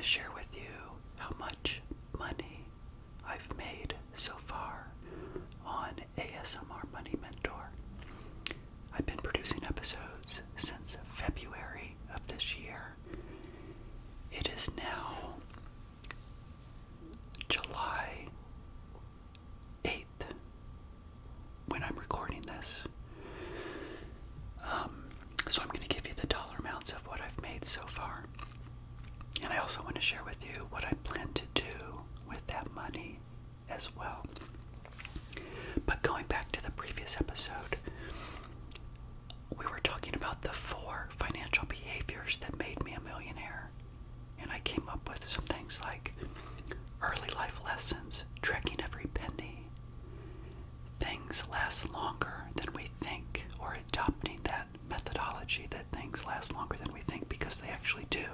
share with you how much money I've made so far on ASMR Money Mentor. I've been producing episodes since February of this year. It is now July 8th when I'm recording this. So I'm going to give you the dollar amounts of what I've made so far. And I also want to share with you what I plan to do with that money as well. But going back to the previous episode, we were talking about the 4 financial behaviors that made me a millionaire. And I came up with some things like early life lessons, tracking every penny, things last longer than we think, or adopting that methodology that things last longer than we think because they actually do.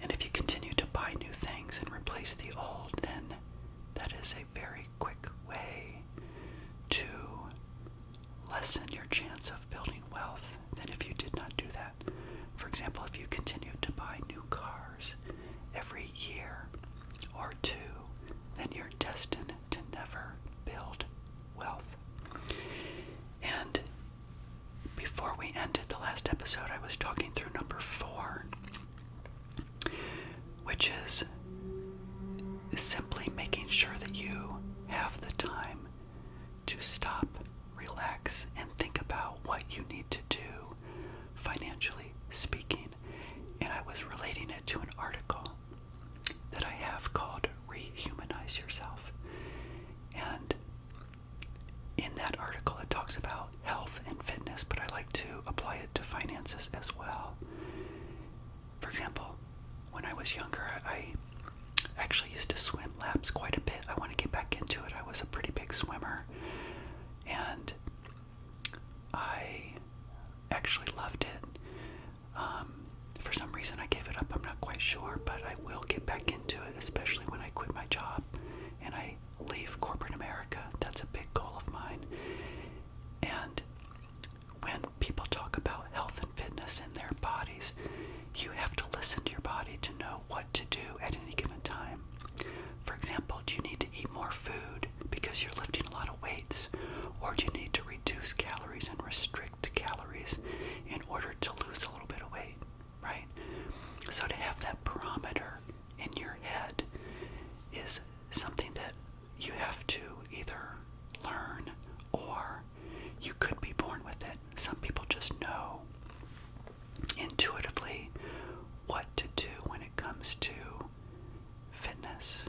And if you continue to buy new things and replace the old, then that is a very quick way to lessen your chance of building wealth than if you did not do that. For example, if you continue to buy new cars every year or two, then you're destined to never build wealth. And before we ended the last episode, I was talking through number 4, which is simply making sure that you have the time to stop, relax, and think about what you need to do, financially speaking. And I was relating it to an article that I have called Rehumanize Yourself. And in that article, it talks about health and fitness, but I like to apply it to finances as well. For example, when I was younger, I actually used to swim laps quite a bit. I want to get back into it. I was a pretty big swimmer, and I actually loved it. For some reason, I gave it up. I'm not quite sure, but I will get back into it, especially when I quit my job and I leave corporate America. That's a big goal of mine. And when people talk about health and fitness in their bodies, you have to listen to your body to know what to do at any given time. For example, do you need to eat more food because you're lifting a lot of weights? Or do you need to reduce calories and restrict calories in order to lose a little bit of weight, right? So to have that barometer in your head is something that you have to either learn or you could be born with it. Some people just know intuitively what to do when it comes to fitness.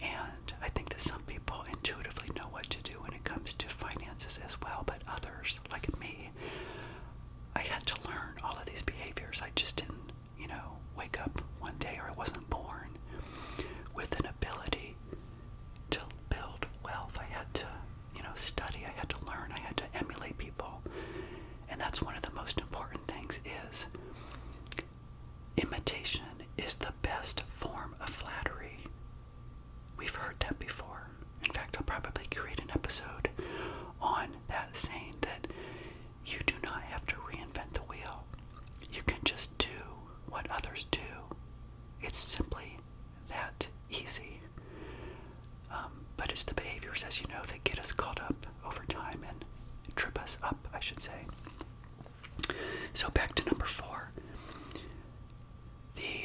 And I think that some people intuitively know what to do when it comes to finances as well, but others, like me, I had to learn all of these behaviors. I just didn't, wake up one day, or I wasn't born with an ability to build wealth. I had to, study. I had to learn. I had to emulate people. And that's one of the most important things is imitation is the best form of flattery. We've heard that before. In fact, I'll probably create an episode on that, saying that you do not have to reinvent the wheel. You can just do what others do. It's simply that easy. But it's the behaviors, as you know, that get us caught up over time and trip us up, I should say. So back to number 4. The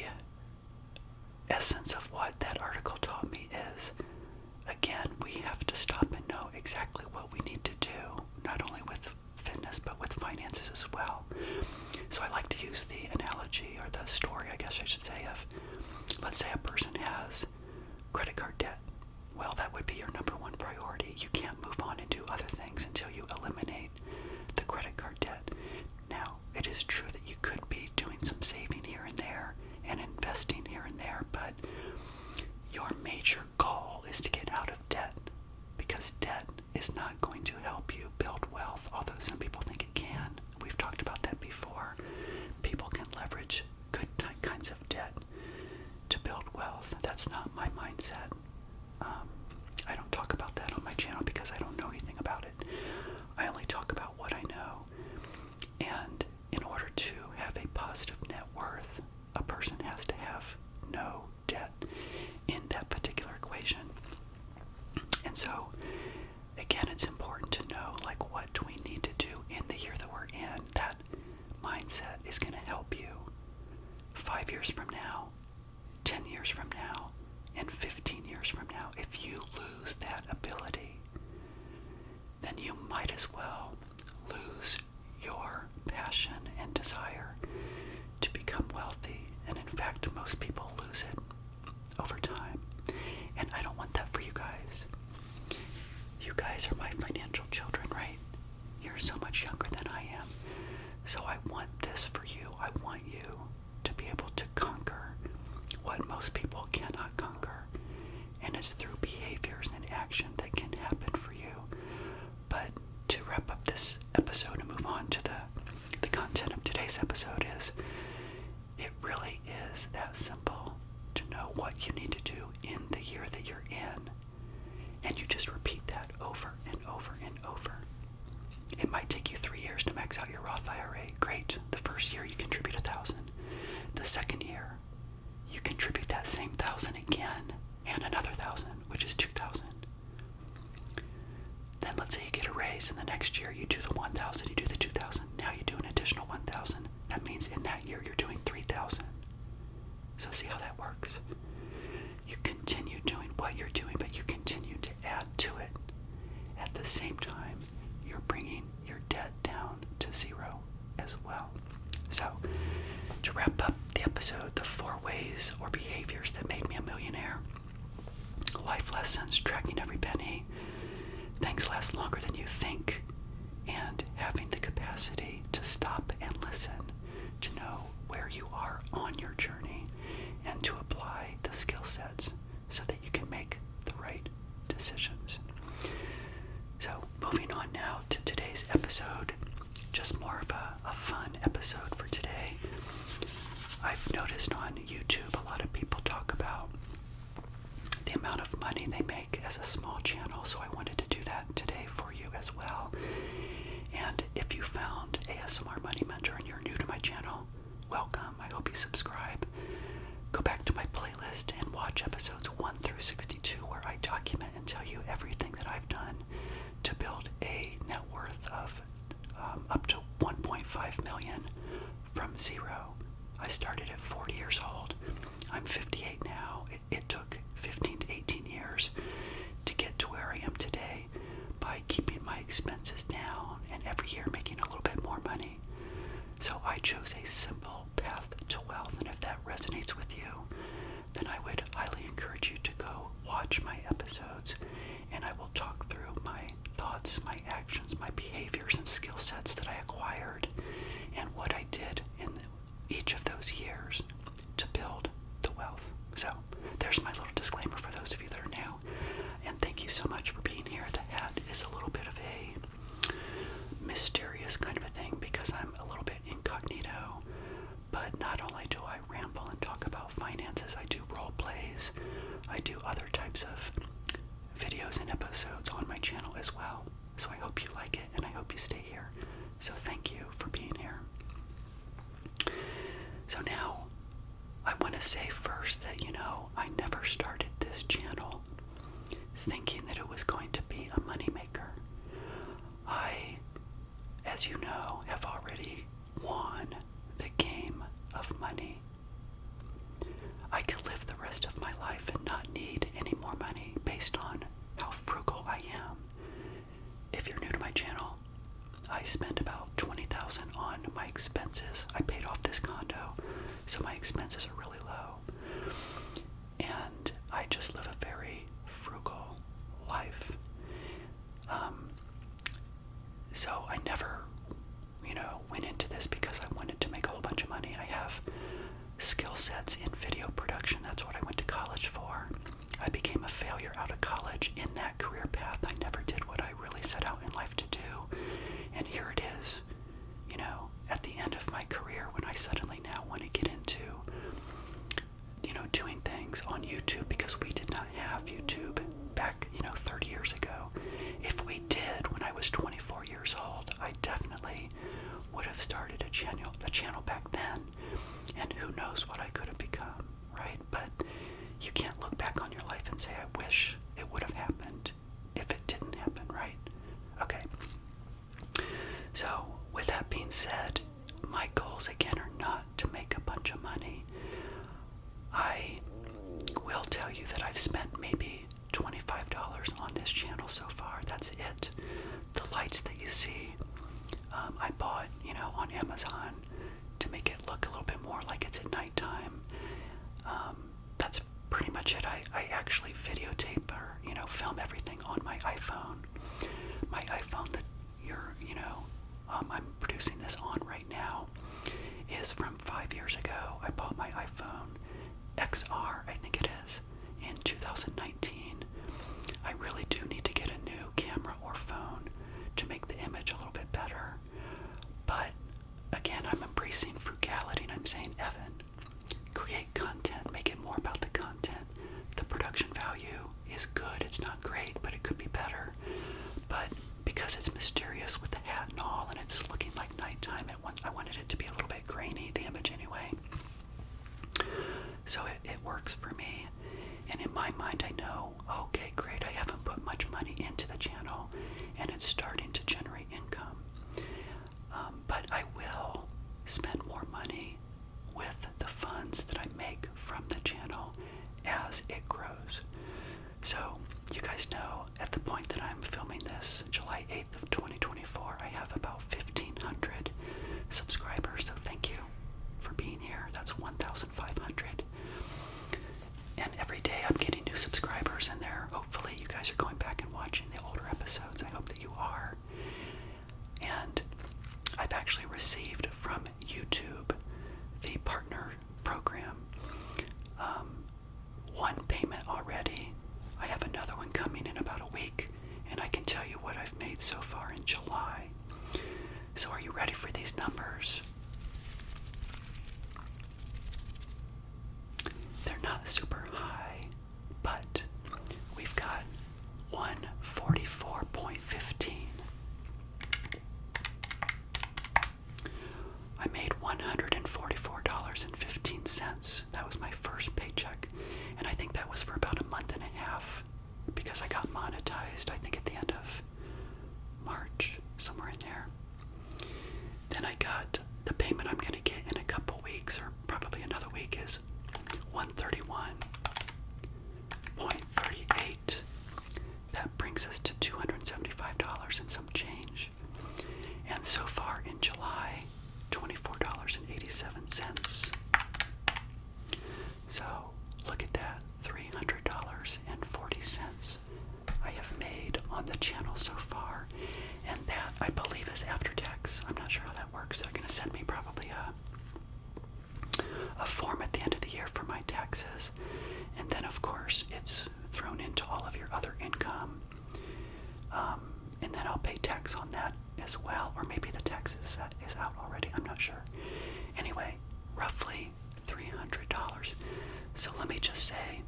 essence of what that article taught me is, again, we have to stop and know exactly what we need to do, not only with fitness, but with finances as well. So I like to use the analogy, or the story, I guess I should say, of, let's say a person has credit card debt. Well, that would be your number 1 priority. You can't move on and do other things until you eliminate the credit card debt. Now, it is true that you could be doing some saving here and there and investing here and there, but your major goal is to get out of debt, because debt is not going to help you build wealth, although some people think it can. We've talked about that before. People can leverage good kinds of debt to build wealth. That's not my mindset. I don't talk about that on my channel because I don't know anything about it. guys are my financial children, right? You're so much younger than I am. So I want this for you. I want you to be able to conquer what most people cannot conquer. And it's through behaviors and action that can happen for you. But to wrap up this episode and move on to the content of today's episode is, it really is that simple to know what you need to do in the year that you're in. And you just repeat that over and over and over. It might take you 3 years to max out your Roth IRA. Great. The first year you contribute $1,000. The second year you contribute that same $1,000 again and another $1,000, which is $2,000. Then let's say you get a raise, and the next year you do the $1,000, you do the $2,000. Now you do an additional $1,000. That means in that year you're doing $3,000. So see how that works. You continue doing what you're doing, but you continue to add to it. At the same time, you're bringing your debt down to zero as well. So, to wrap up the episode, the 4 ways or behaviors that made me a millionaire. Life lessons, tracking every penny, things last longer than you think, and having the capacity to stop and listen to know where you are on your journey and to apply the skill sets so that you can make the right decisions. So, moving on now to today's episode, just more of a fun episode for today. I've noticed on YouTube a lot of people talk about the amount of money they make as a small channel, so I wanted to do that today for you as well. And if you found ASMR Money Mentor and you're new to my channel, welcome. I hope you subscribe. Go back to my playlist and watch episodes 1 through 62, where I document and tell you everything that I've done to build a net worth of up to 1.5 million from zero. I started at 40 years old. I'm 58 now. It took 15 to 18 years to get to where I am today by keeping my expenses down and every year making a little bit more money. So I chose a simple path to wealth, and if that resonates with you, then I would highly encourage you to go watch my episodes, and I will talk through my thoughts, my actions, my behaviors, and skill sets that I acquired, and what I did in each of those years to build the wealth. So there's my little disclaimer for those of you that are new, and thank you so much for being here. The hat is a little bit of a mysterious kind of a thing because I'm a little bit incognito, but not only do I ramble and talk about finances, I do role plays, I do other types of videos and episodes on my channel as well. So I hope you like it, and I hope you stay here. So thank you for being here. So now, I want to say first that, I never started this channel thinking that it was going to be a moneymaker. I, as you know, have already won the game of money. I could live the rest of my life and not need any more money based on how frugal I am. If you're new to my channel, I spend about $20,000 on my expenses. I paid off this condo, so my expenses are really low. And I just live a very frugal life. So I never, went into this because I wanted to make a whole bunch of money. I have skill sets in video production. That's what I went to college for. I became a failure out of college in that career path. I never did what I really set out in life to do. And here it is, at the end of my career, when I suddenly now want to get into, doing things on YouTube, because we did not have YouTube back, 30 years ago. If we did when I was 24 years old, I definitely would have started a channel back then, and who knows what I could have become, right? But you can't look back on your life and say, I wish it would have happened if it didn't happen, right? Okay. So, with that being said, my goals again are not to make a bunch of money. I will tell you that I've spent maybe $25 on this channel so far. That's it. The lights that you see, I bought, on Amazon to make it look a little bit more like it's at nighttime. That's pretty much it. I actually videotape or, film everything on my iPhone. my iPhone that I'm producing this on right now is from 5 years ago. I bought my iPhone XR, I think it is, in 2019. I really do need to get a new camera or phone to make the image a little bit better. But again, I'm embracing frugality and I'm saying, Evan, create content, make it more about the content. The production value is good, it's not great, but it could be better. But because it's mysterious with the hat and all, and it's looking like nighttime, I wanted it to be a little bit grainy, the image anyway. So it works for me. And in my mind, I know, okay, great, I haven't put much money into the channel, and it's starting to generate income. But I will spend more money with the funds that I make from the channel as it grows. So you guys know, at the point that I'm filming this, July 8th of 2024, I have about 1,500 subscribers. So thank you for being here. That's 1,500. And every day I'm getting new subscribers in there. Hopefully you guys are going back and watching the older episodes. I hope that you are. And I've actually received from YouTube, the partner program, one payment already. I have another one coming in about a week, and I can tell you what I've made so far in July. So are you ready for these numbers? They're not super high, but we've got 144.15. I made $144.15. That was my first paycheck, and I think that was for about a month and a half because I got monetized, I think at the end of March, somewhere in there. Then I got the payment I'm going to get in a couple weeks, or probably another week, is $131.38. That brings us to $275 and some change. And so far in July, $24.87. So look at that, $300.40 I have made on the channel so far. And that, I believe, is after tax. I'm not sure how that works. They're going to send me probably a form at the end of the year for my taxes. And then, of course, it's thrown into all of your other income. And then I'll pay tax on that as well. Or maybe the tax is out already. I'm not sure. Anyway, roughly $300. So let me just say,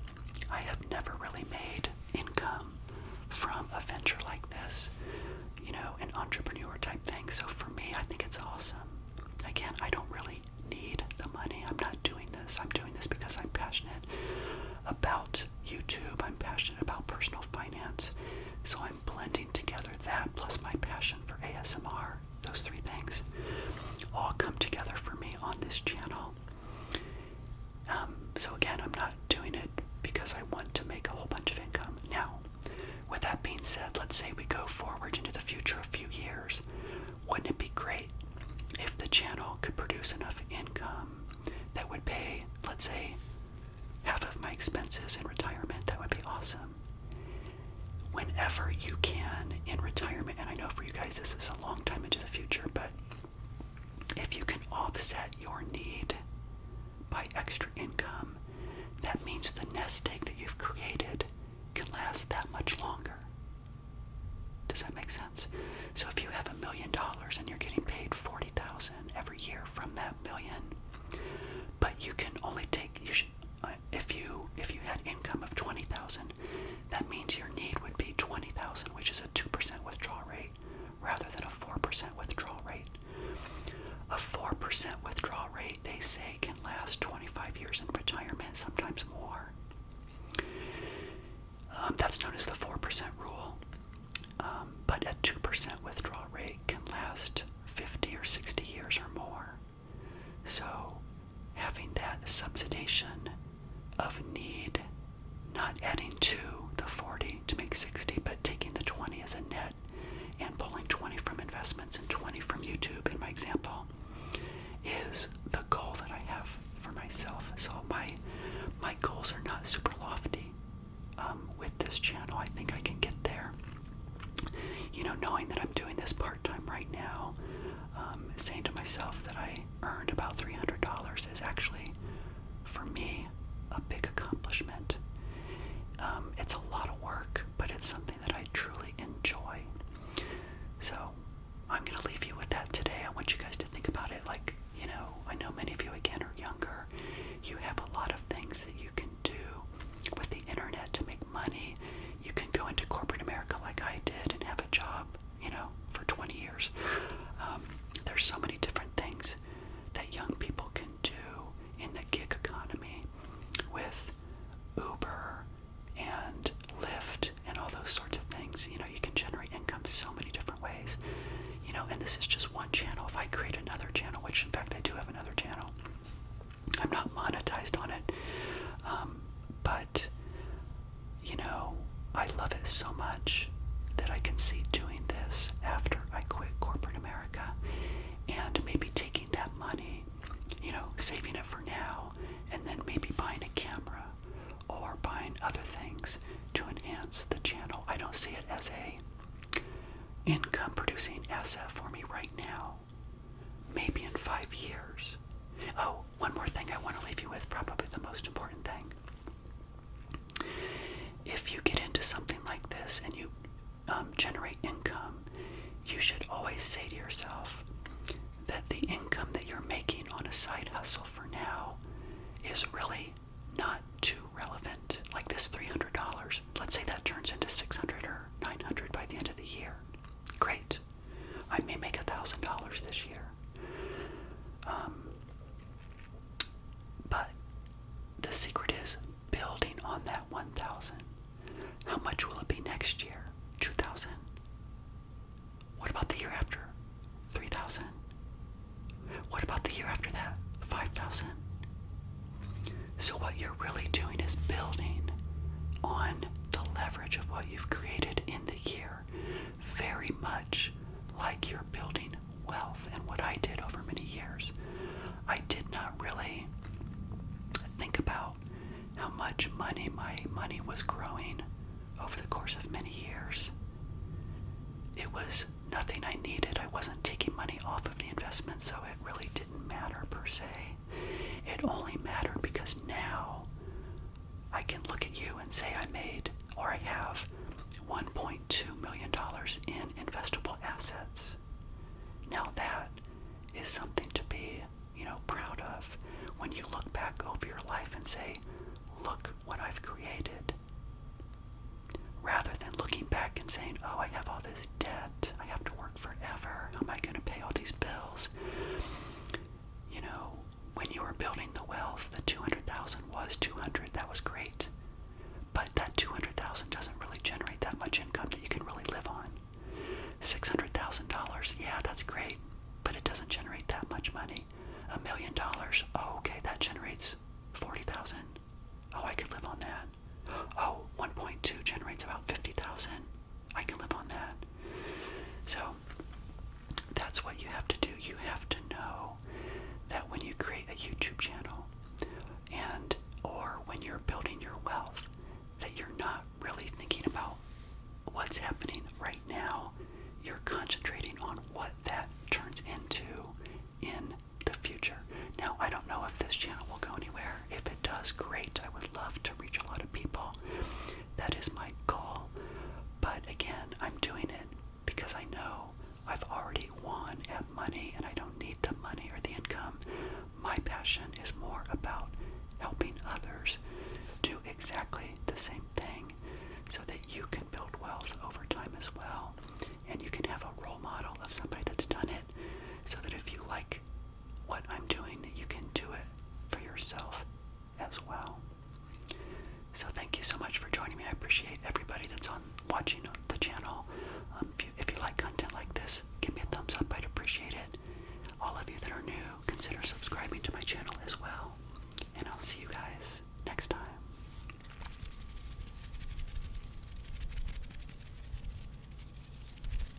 I have never really made income from a venture like this, an entrepreneur type thing. So for me, I think it's awesome. Again, I don't really need the money. I'm not doing this. I'm doing this because I'm passionate about YouTube. I'm passionate about personal finance. So I'm blending together that plus my passion for ASMR. Those three things all come together for me on this channel. So again, I'm not doing it because I want to make a whole bunch of income. Now, with that being said, let's say we go forward into the future a few years. Wouldn't it be great if the channel could produce enough income that would pay, let's say, half of my expenses in retirement? That would be awesome. Whenever you can in retirement, and I know for you guys this is a long time into the future, but if you can offset your need by extra income, that means the nest egg that you've created can last that much longer. Does that make sense? So if you have $1 million and you're getting paid $40,000 every year from that million, but you can only take, if you had income of $20,000, that means your need would be $20,000, which is a 2% withdrawal rate rather than a 4% withdrawal rate. A 4% withdrawal rate, they say, can last 25 years in retirement, sometimes more. That's known as the 4% rule. But a 2% withdrawal rate can last 50 or 60 years or more. So having that subsidization of need, not adding to the 40 to make 60, but taking the 20 as a net and pulling 20 from investments and 20 from YouTube in my example, is the goal that I have for myself. So my goals are not super lofty with this channel. I think I can get there. Knowing saying to myself that I earned about $300 is actually, for me, a big accomplishment. It's a lot of work, but it's something that I truly enjoy. So I'm going to leave you with that today. I want you guys to think about it. Like, I know many of you, again, are younger. You have a lot of things that you can do with the internet to make money. You can go into corporate America like I did and have a job, for 20 years. There's so many different things that young people can do in the gig economy with Uber and Lyft and all those sorts of things. You can generate income so many different ways. And this is just one channel. If I create another channel, which in fact I do have another channel, I'm not monetized on it, but I love it so much that I can see doing this after I quit corporate America, and maybe taking that money, saving it for now, and then maybe buying a camera or buying other things to enhance the channel. I don't see it as a income producing asset for me right now. Maybe in 5 years. Oh, one more thing I want to leave you with, probably the most important thing. If you get into something like this and you generate income, you should always say to yourself that the income that you're making on a side hustle for now is really not too relevant. Like this $300, let's say that turns into $600 or $900 by the end of the year. Great. I may make $1,000 this year. But the secret is building on that 1,000. How much will it be next year? 2,000. What about the year after? 3,000. What about the year after that? 5,000. So what you're really doing is building on the leverage of what you've created in the year, very much like you're building wealth. And what I did over many years, I did not really think about how much my money was growing over the course of many years. It was nothing I needed. I wasn't taking money off of the investment, so it really didn't matter per se. It only mattered because now I can look at you and say I made, or I have, $1.2 million in investable assets. Now that is something to be, proud of when you look back over your life and say, look what I've created. Rather than looking back and saying, oh, I have all this debt, I have to work forever, how am I going to pay all these bills? When you were building the wealth, the 200,000 was 200, that was great. But that 200,000 doesn't really generate that much income that you can really live on. $600,000, yeah, that's great, but it doesn't generate that much money. $1 million, oh, okay, that generates 40,000. Oh, I could live on that. Oh, 1.2 generates about 50,000. I can live on that. So that's what you have to do. You have to know that when you create a YouTube channel or when you're building your wealth, that you're not really thinking about what's happening right now. You're concentrating on what that turns into in the future. Now, I don't know if this channel will go anywhere. If it does, great. I would love to reach a lot of people. That is my goal. But again, I'm doing it because I know I've already won at money and I don't need the money or the income. My passion is more about helping others do exactly